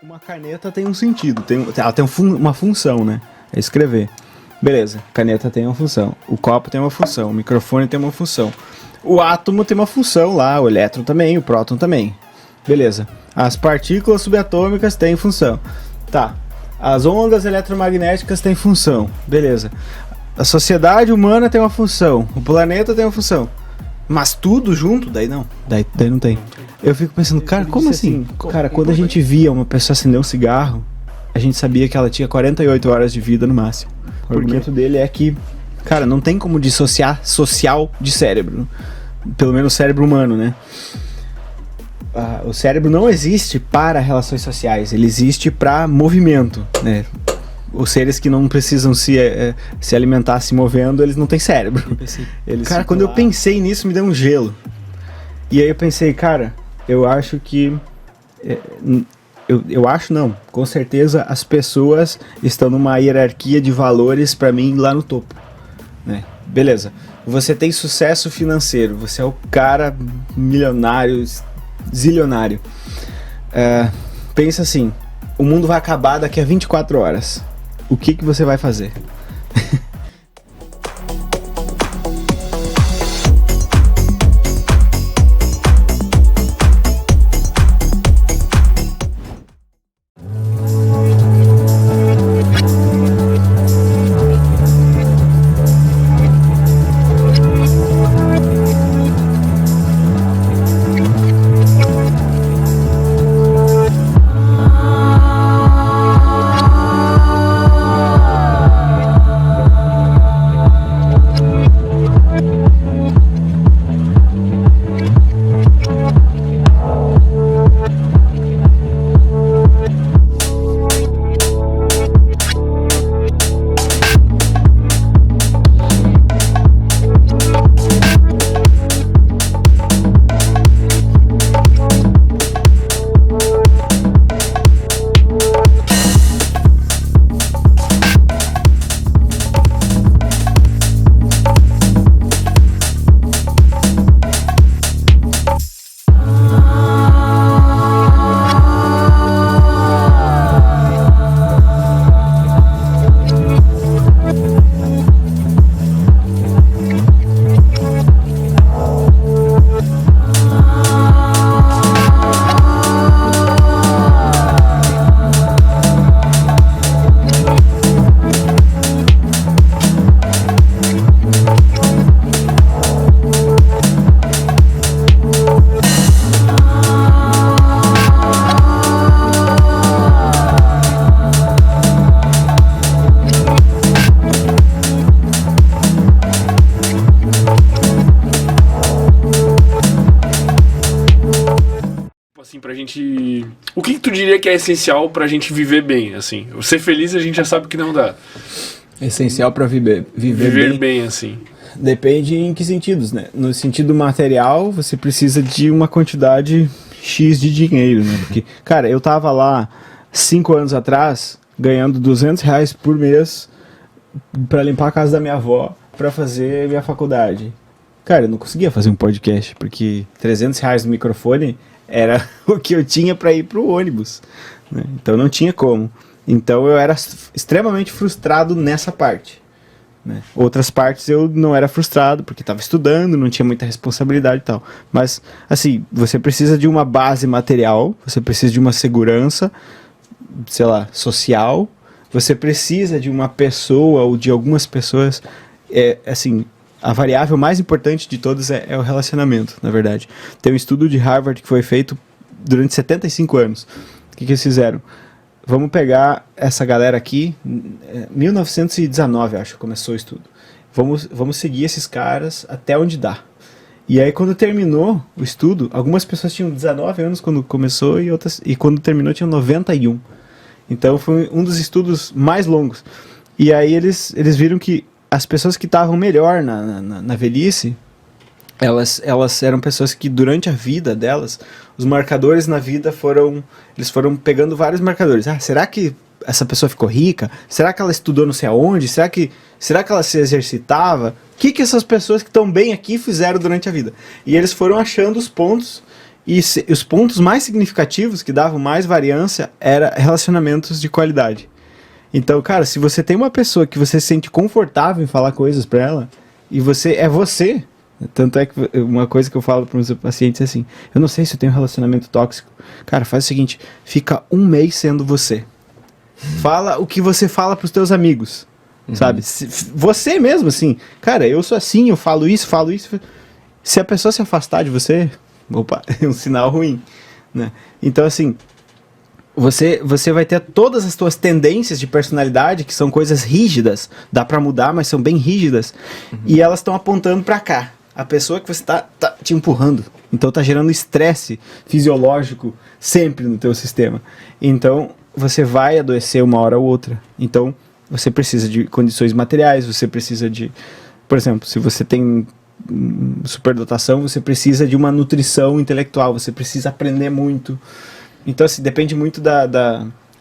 Uma caneta tem um sentido, ela tem uma função, né? É escrever. Beleza, caneta tem uma função, o copo tem uma função, o microfone tem uma função, o átomo tem uma função lá, o elétron também, o próton também. Beleza, as partículas subatômicas têm função. Tá, as ondas eletromagnéticas têm função. Beleza, a sociedade humana tem uma função, o planeta tem uma função. Mas tudo junto? Daí não, daí não tem. Eu fico pensando, cara, como assim? Cara, quando a gente via uma pessoa acender um cigarro, a gente sabia que ela tinha 48 horas de vida no máximo. O argumento dele é que, cara, não tem como dissociar social de cérebro. Pelo menos o cérebro humano, né? O cérebro não existe para relações sociais, ele existe para movimento, né? Os seres que não precisam se alimentar se movendo, eles não têm cérebro. Cara, quando eu pensei nisso, me deu um gelo. E aí eu pensei, cara, eu acho que... Eu acho não, com certeza as pessoas estão numa hierarquia de valores pra mim lá no topo, né? Beleza, você tem sucesso financeiro, você é o cara milionário, zilionário. Pensa assim, o mundo vai acabar daqui a 24 horas. O que você vai fazer? Pra gente... O que tu diria que é essencial pra gente viver bem, assim? Ser feliz a gente já sabe que não dá. Essencial pra viver bem, assim. Depende em que sentidos, né? No sentido material, você precisa de uma quantidade X de dinheiro, né? Porque, cara, eu tava lá 5 anos atrás, ganhando R$200 por mês pra limpar a casa da minha avó, pra fazer minha faculdade. Cara, eu não conseguia fazer um podcast, porque R$300 no microfone era o que eu tinha para ir pro ônibus, né? Então não tinha como. Então eu era extremamente frustrado nessa parte, né? Outras partes eu não era frustrado, porque estava estudando, não tinha muita responsabilidade e tal. Mas, assim, você precisa de uma base material, você precisa de uma segurança, sei lá, social, você precisa de uma pessoa ou de algumas pessoas, assim... A variável mais importante de todas é o relacionamento, na verdade. Tem um estudo de Harvard que foi feito durante 75 anos. O que eles fizeram? Vamos pegar essa galera aqui, 1919, acho que começou o estudo. Vamos seguir esses caras até onde dá. E aí, quando terminou o estudo, algumas pessoas tinham 19 anos quando começou e quando terminou tinham 91. Então, foi um dos estudos mais longos. E aí, eles viram que as pessoas que estavam melhor na velhice, elas eram pessoas que durante a vida delas, os marcadores na vida eles foram pegando vários marcadores. Será que essa pessoa ficou rica? Será que ela estudou não sei aonde? Será que ela se exercitava? O que essas pessoas que estão bem aqui fizeram durante a vida? E eles foram achando os pontos E os pontos mais significativos que davam mais variância era relacionamentos de qualidade. Então, cara, se você tem uma pessoa que você se sente confortável em falar coisas pra ela, e você é você, tanto é que uma coisa que eu falo para meus pacientes é assim, eu não sei se eu tenho um relacionamento tóxico. Cara, faz o seguinte, fica um mês sendo você. Fala o que você fala pros teus amigos, sabe? Você mesmo, assim, cara, eu sou assim, eu falo isso. Se a pessoa se afastar de você, opa, é um sinal ruim, né? Então, assim, você vai ter todas as tuas tendências de personalidade, que são coisas rígidas, dá pra mudar, mas são bem rígidas, e elas estão apontando pra cá. A pessoa que você tá te empurrando, então tá gerando estresse fisiológico sempre no teu sistema. Então, você vai adoecer uma hora ou outra. Então, você precisa de condições materiais, você precisa de... Por exemplo, se você tem superdotação, você precisa de uma nutrição intelectual, você precisa aprender muito. Então, assim, depende muito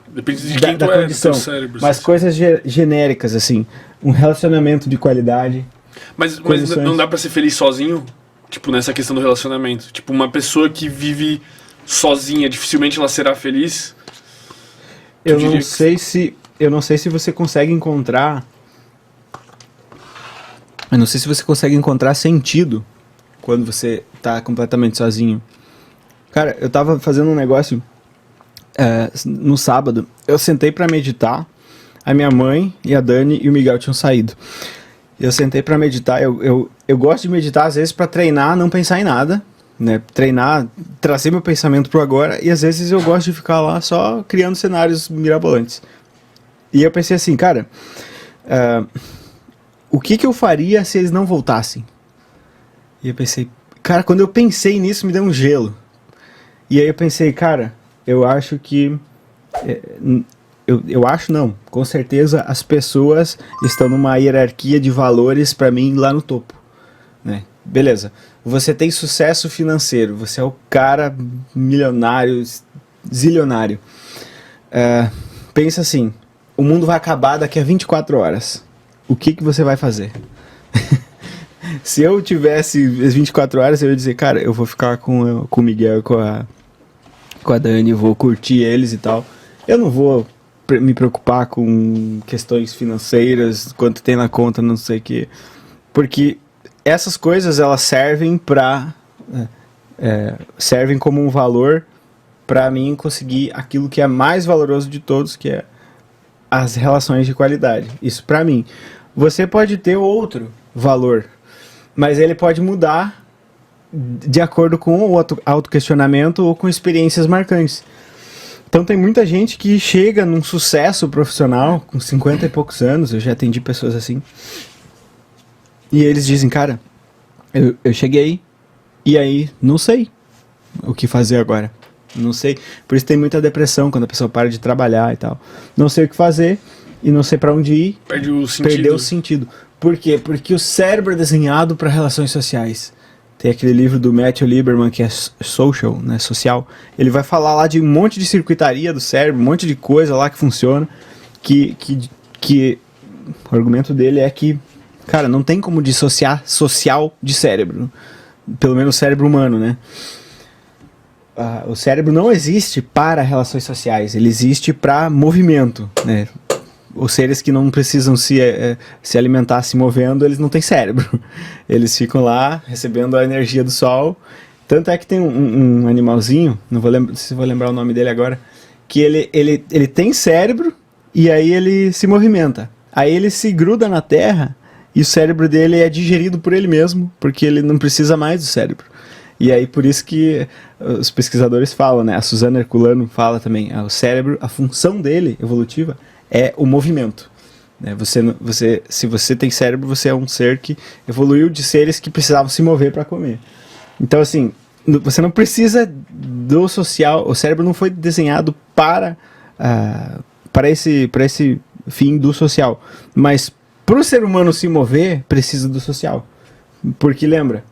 Depende de quem tu é, do teu cérebro. Mas coisas genéricas, assim, um relacionamento de qualidade. Mas não dá pra ser feliz sozinho? Tipo, nessa questão do relacionamento. Tipo, uma pessoa que vive sozinha, dificilmente ela será feliz? Eu não sei se você consegue encontrar... Eu não sei se você consegue encontrar sentido quando você tá completamente sozinho. Cara, eu tava fazendo um negócio no sábado. Eu sentei pra meditar. A minha mãe e a Dani e o Miguel tinham saído. Eu sentei pra meditar. Eu gosto de meditar às vezes pra treinar, não pensar em nada, né? Treinar, trazer meu pensamento pro agora. E às vezes eu gosto de ficar lá só criando cenários mirabolantes. E eu pensei assim, cara, o que eu faria se eles não voltassem? E eu pensei, cara, quando eu pensei nisso me deu um gelo. E aí eu pensei, cara, eu acho que... Eu acho não, com certeza as pessoas estão numa hierarquia de valores pra mim lá no topo, né? Beleza, você tem sucesso financeiro, você é o cara milionário, zilionário. Pensa assim, o mundo vai acabar daqui a 24 horas. O que você vai fazer? Se eu tivesse as 24 horas, eu ia dizer, cara, eu vou ficar com o Miguel e com a Dani, vou curtir eles e tal. Eu não vou me preocupar com questões financeiras, quanto tem na conta, não sei o que. Porque essas coisas, elas servem servem como um valor para mim conseguir aquilo que é mais valoroso de todos, que é as relações de qualidade. Isso para mim. Você pode ter outro valor, mas ele pode mudar de acordo com o autoquestionamento ou com experiências marcantes. Então tem muita gente que chega num sucesso profissional com 50 e poucos anos, eu já atendi pessoas assim, e eles dizem, cara, eu cheguei e aí não sei o que fazer agora, não sei, por isso tem muita depressão quando a pessoa para de trabalhar e tal, não sei o que fazer e não sei pra onde ir, perdeu o sentido. Por quê? Porque o cérebro é desenhado para relações sociais. Tem aquele livro do Matthew Lieberman que é Social, né, social. Ele vai falar lá de um monte de circuitaria do cérebro, um monte de coisa lá que funciona, que o argumento dele é que, cara, não tem como dissociar social de cérebro. Pelo menos o cérebro humano, né? O cérebro não existe para relações sociais, ele existe para movimento, né? Os seres que não precisam se alimentar se movendo, eles não têm cérebro. Eles ficam lá recebendo a energia do sol. Tanto é que tem um animalzinho, não sei se vou lembrar o nome dele agora, que ele tem cérebro e aí ele se movimenta. Aí ele se gruda na terra e o cérebro dele é digerido por ele mesmo, porque ele não precisa mais do cérebro. E aí por isso que os pesquisadores falam, né? A Suzana Herculano fala também, o cérebro, a função dele evolutiva é o movimento, né? Se você tem cérebro, você é um ser que evoluiu de seres que precisavam se mover para comer. Então, assim, você não precisa do social, o cérebro não foi desenhado para esse fim do social, mas para o ser humano se mover, precisa do social. Porque lembra,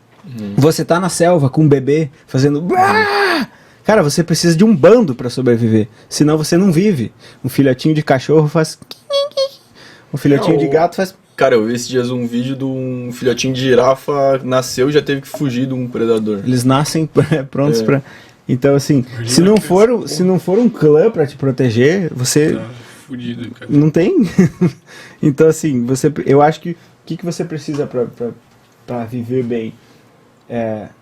você tá na selva com um bebê fazendo... Cara, você precisa de um bando para sobreviver, senão você não vive. Um filhotinho de cachorro faz... Um filhotinho de gato faz... Cara, eu vi esses dias um vídeo de um filhotinho de girafa nasceu e já teve que fugir de um predador. Eles nascem prontos pra... Então, assim, se não for um clã pra te proteger, você... Tá fudido, cara. Não tem? Então, assim, eu acho que... O que você precisa pra viver bem?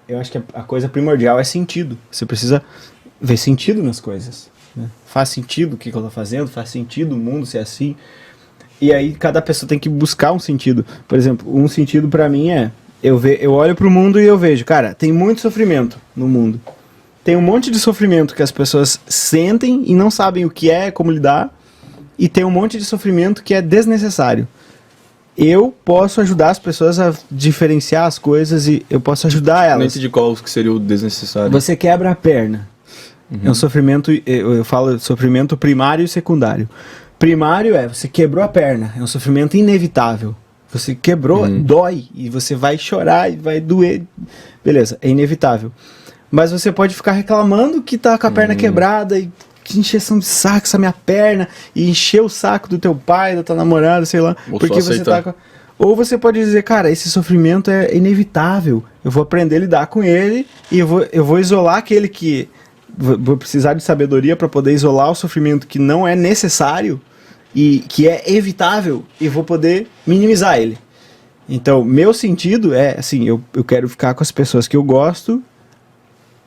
Eu acho que a coisa primordial é sentido. Você precisa ver sentido nas coisas, né? Faz sentido o que eu tô fazendo? Faz sentido o mundo ser assim? E aí cada pessoa tem que buscar um sentido. Por exemplo, um sentido pra mim é... Eu olho pro mundo e eu vejo, cara, tem muito sofrimento no mundo. Tem um monte de sofrimento que as pessoas sentem e não sabem o que é, como lidar. E tem um monte de sofrimento que é desnecessário. Eu posso ajudar as pessoas a diferenciar as coisas e eu posso ajudar elas. De qual que seria o desnecessário? Você quebra a perna. É um sofrimento, eu falo sofrimento primário e secundário. Primário você quebrou a perna, é um sofrimento inevitável. Você quebrou, dói, e você vai chorar e vai doer. Beleza, é inevitável. Mas você pode ficar reclamando que tá com a perna quebrada e que encheção de saco essa minha perna, e encher o saco do teu pai, da tua namorada, sei lá. Ou porque você tá com... Ou você pode dizer, cara, esse sofrimento é inevitável. Eu vou aprender a lidar com ele e eu vou isolar aquele que... Vou precisar de sabedoria para poder isolar o sofrimento que não é necessário e que é evitável e vou poder minimizar ele. Então, meu sentido é, assim, eu quero ficar com as pessoas que eu gosto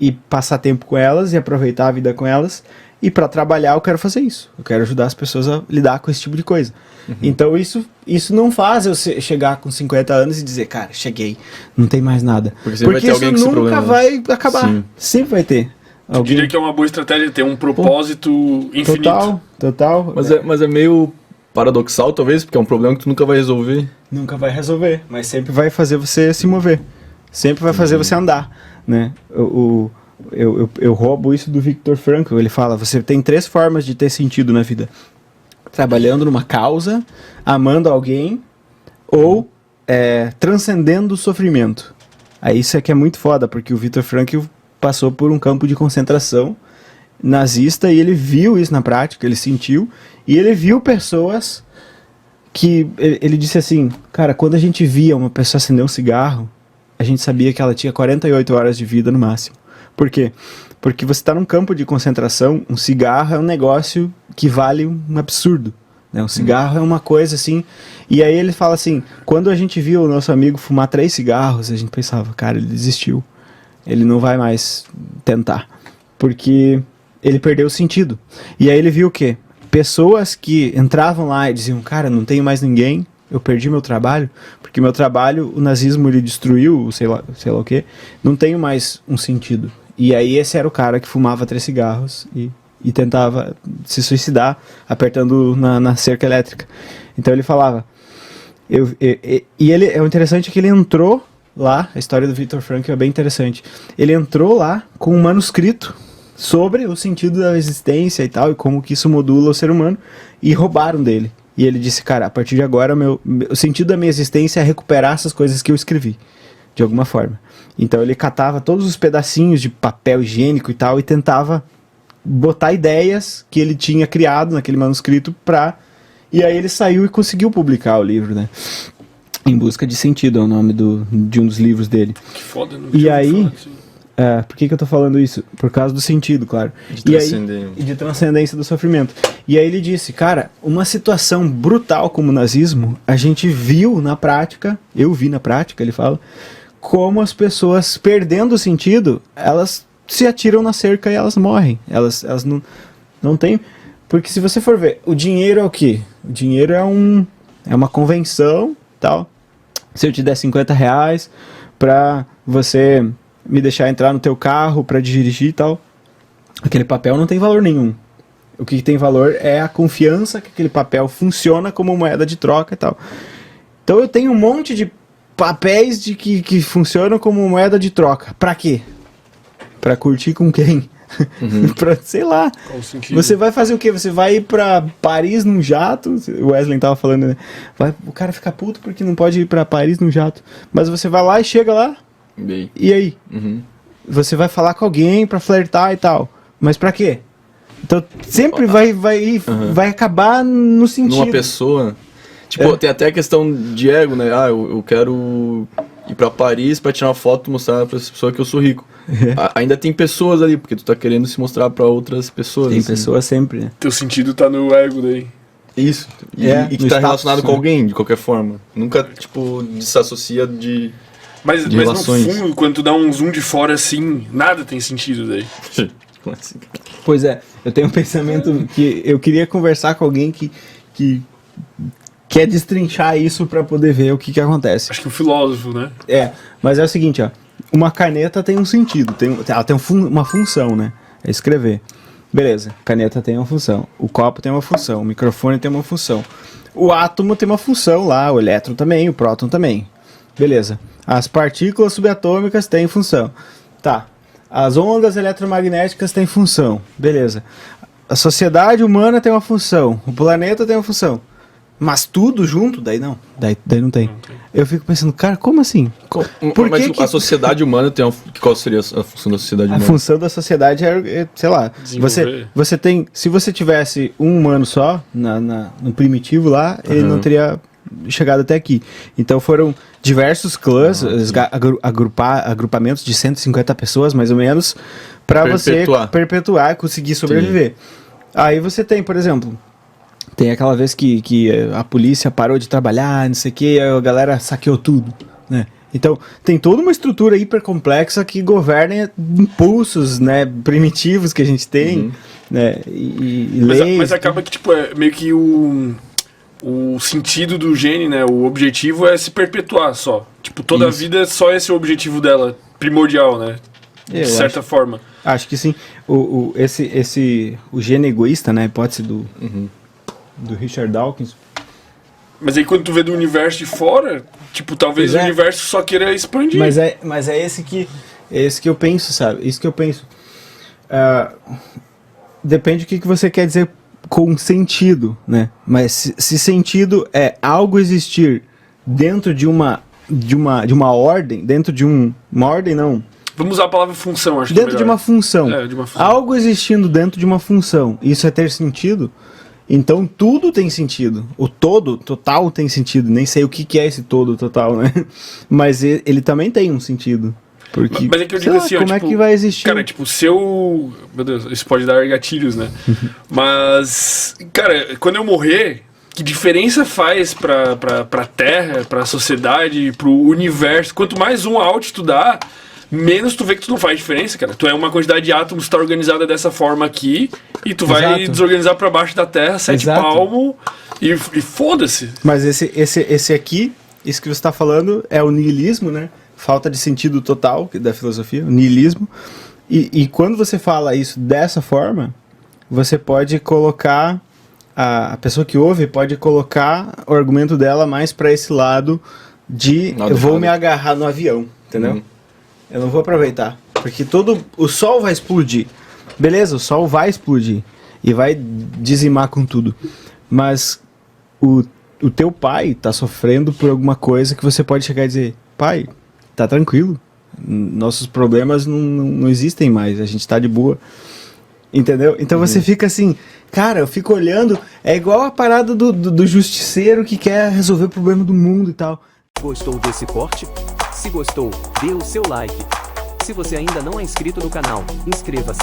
e passar tempo com elas e aproveitar a vida com elas. E para trabalhar eu quero fazer isso. Eu quero ajudar as pessoas a lidar com esse tipo de coisa. Então isso não faz eu chegar com 50 anos e dizer, cara, cheguei, não tem mais nada. Porque isso nunca vai acabar. Sim. Sempre vai ter. Eu diria que é uma boa estratégia ter um propósito infinito. Total. Mas é meio paradoxal, talvez, porque é um problema que tu nunca vai resolver. Nunca vai resolver, mas sempre vai fazer você se mover. Sempre vai fazer você andar, né? Eu roubo isso do Viktor Frankl. Ele fala, você tem 3 formas de ter sentido na vida. Trabalhando numa causa, amando alguém ou transcendendo o sofrimento. Aí isso aqui é muito foda, porque o Viktor Frankl passou por um campo de concentração nazista e ele viu isso na prática, ele sentiu, e ele viu pessoas que... Ele disse assim, cara, quando a gente via uma pessoa acender um cigarro, a gente sabia que ela tinha 48 horas de vida no máximo. Por quê? Porque você está num campo de concentração, um cigarro é um negócio que vale um absurdo. Né? Um cigarro é uma coisa assim... E aí ele fala assim, quando a gente viu o nosso amigo fumar 3 cigarros, a gente pensava, cara, ele desistiu. Ele não vai mais tentar. Porque ele perdeu o sentido. E aí ele viu o quê? Pessoas que entravam lá e diziam, cara, não tenho mais ninguém, eu perdi meu trabalho, porque meu trabalho, o nazismo ele destruiu, sei lá o quê, não tenho mais um sentido. E aí esse era o cara que fumava 3 cigarros e tentava se suicidar apertando na cerca elétrica. Então ele falava... o interessante é que ele entrou lá, a história do Viktor Frankl é bem interessante. Ele entrou lá com um manuscrito sobre o sentido da existência e tal, e como que isso modula o ser humano, e roubaram dele. E ele disse, cara, a partir de agora o sentido da minha existência é recuperar essas coisas que eu escrevi, de alguma forma. Então ele catava todos os pedacinhos de papel higiênico e tal, e tentava botar ideias que ele tinha criado naquele manuscrito E aí ele saiu e conseguiu publicar o livro, né? Em Busca de Sentido é o nome de um dos livros dele. Que foda, não E aí, por que eu tô falando isso? Por causa do sentido, claro. E de transcendência do sofrimento. E aí ele disse, cara, uma situação brutal como o nazismo, a gente viu na prática, eu vi na prática, ele fala, como as pessoas perdendo o sentido, elas se atiram na cerca e elas morrem. Elas não têm... Porque se você for ver, o dinheiro é o quê? O dinheiro é uma convenção, tal. Se eu te der 50 reais pra você me deixar entrar no teu carro pra dirigir e tal, aquele papel não tem valor nenhum. O que tem valor é a confiança que aquele papel funciona como moeda de troca e tal. Então eu tenho um monte de papéis que funcionam como moeda de troca. Pra quê? Pra curtir com quem? Pra, sei lá. Você vai fazer o quê? Você vai ir pra Paris num jato? O Wesley tava falando, né? O cara fica puto porque não pode ir pra Paris num jato. Mas você vai lá e chega lá. Bem. E aí? Você vai falar com alguém pra flertar e tal. Mas pra quê? Então sempre vai acabar no sentido. Numa pessoa. Tipo, tem até a questão de ego, né? Ah, eu quero ir pra Paris pra tirar uma foto e mostrar pra essa pessoa que eu sou rico. Ainda tem pessoas ali, porque tu tá querendo se mostrar pra outras pessoas. Tem assim. pessoas sempre, né? Teu sentido tá no ego daí. Isso. E que no tá status, relacionado com né? alguém, de qualquer forma. Nunca, tipo, desassocia de Mas no relações. fundo, quando tu dá um zoom de fora assim, nada tem sentido daí. Como assim, cara? Pois é, eu tenho um pensamento que eu queria conversar com alguém que quer destrinchar isso pra poder ver o que acontece. Acho que o filósofo, né? Mas é o seguinte, ó. Uma caneta tem um sentido, ela tem uma função, né? É escrever. Beleza, caneta tem uma função, o copo tem uma função, o microfone tem uma função. O átomo tem uma função lá, o elétron também, o próton também. Beleza. As partículas subatômicas têm função. Tá. As ondas eletromagnéticas têm função. Beleza. A sociedade humana tem uma função, o planeta tem uma função. Mas tudo junto? Daí não. Daí não tem. Eu fico pensando, cara, como assim? Por Mas que a sociedade humana tem qual seria a função da sociedade A humana? função da sociedade é, sei lá, você tem, se você tivesse um humano só no primitivo lá, ele não teria chegado até aqui. Então foram diversos clãs, agrupamentos de 150 pessoas, mais ou menos, para você perpetuar e conseguir sobreviver. Aí você tem, por exemplo, tem aquela vez que a polícia parou de trabalhar, não sei o que, a galera saqueou tudo, né? Então, tem toda uma estrutura hiper complexa que governa impulsos, né, primitivos que a gente tem, né, e leis. Mas acaba que, tipo, é meio que o sentido do gene, né, o objetivo é se perpetuar só. Tipo, toda a vida só esse é o objetivo dela, primordial, né, de certa forma. Acho que sim. O gene egoísta, né, a hipótese do Richard Dawkins. Mas aí quando tu vê do universo de fora, tipo, talvez o universo só queira expandir. Mas é esse que eu penso, sabe? Isso que eu penso. Depende do que você quer dizer com sentido, né? Mas se sentido é algo existir dentro de uma ordem, dentro de uma ordem, não. Vamos usar a palavra função, acho que é melhor. Dentro de uma função. De uma função. Algo existindo dentro de uma função. Isso é ter sentido? Então tudo tem sentido. O todo, total tem sentido. Nem sei o que é esse todo total, né? Mas ele também tem um sentido. Porque, mas é que eu digo assim, como é que vai existir? Cara, tipo, se eu... Meu Deus, isso pode dar gatilhos, né? Mas, cara, quando eu morrer, que diferença faz pra Terra, pra sociedade, pro universo? Quanto mais um out tu dá, menos tu vê que tu não faz diferença, cara. Tu é uma quantidade de átomos que tá organizada dessa forma aqui, e tu vai desorganizar pra baixo da Terra, 7 palmos, e foda-se. Mas esse aqui, isso que você tá falando, é o niilismo, né? Falta de sentido total da filosofia, o niilismo. E quando você fala isso dessa forma, você pode colocar, a pessoa que ouve pode colocar o argumento dela mais pra esse lado de eu vou me agarrar no avião, entendeu? Eu não vou aproveitar, porque o sol vai explodir. Beleza, o sol vai explodir e vai dizimar com tudo. Mas o teu pai tá sofrendo por alguma coisa que você pode chegar e dizer, pai, tá tranquilo, nossos problemas não existem mais, a gente tá de boa. Entendeu? Então você fica assim, cara, eu fico olhando, é igual a parada do justiceiro que quer resolver o problema do mundo e tal. Gostou desse corte? Se gostou, dê o seu like. Se você ainda não é inscrito no canal, inscreva-se.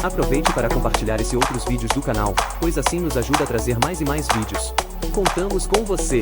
Aproveite para compartilhar esse e outros vídeos do canal, pois assim nos ajuda a trazer mais e mais vídeos. Contamos com você!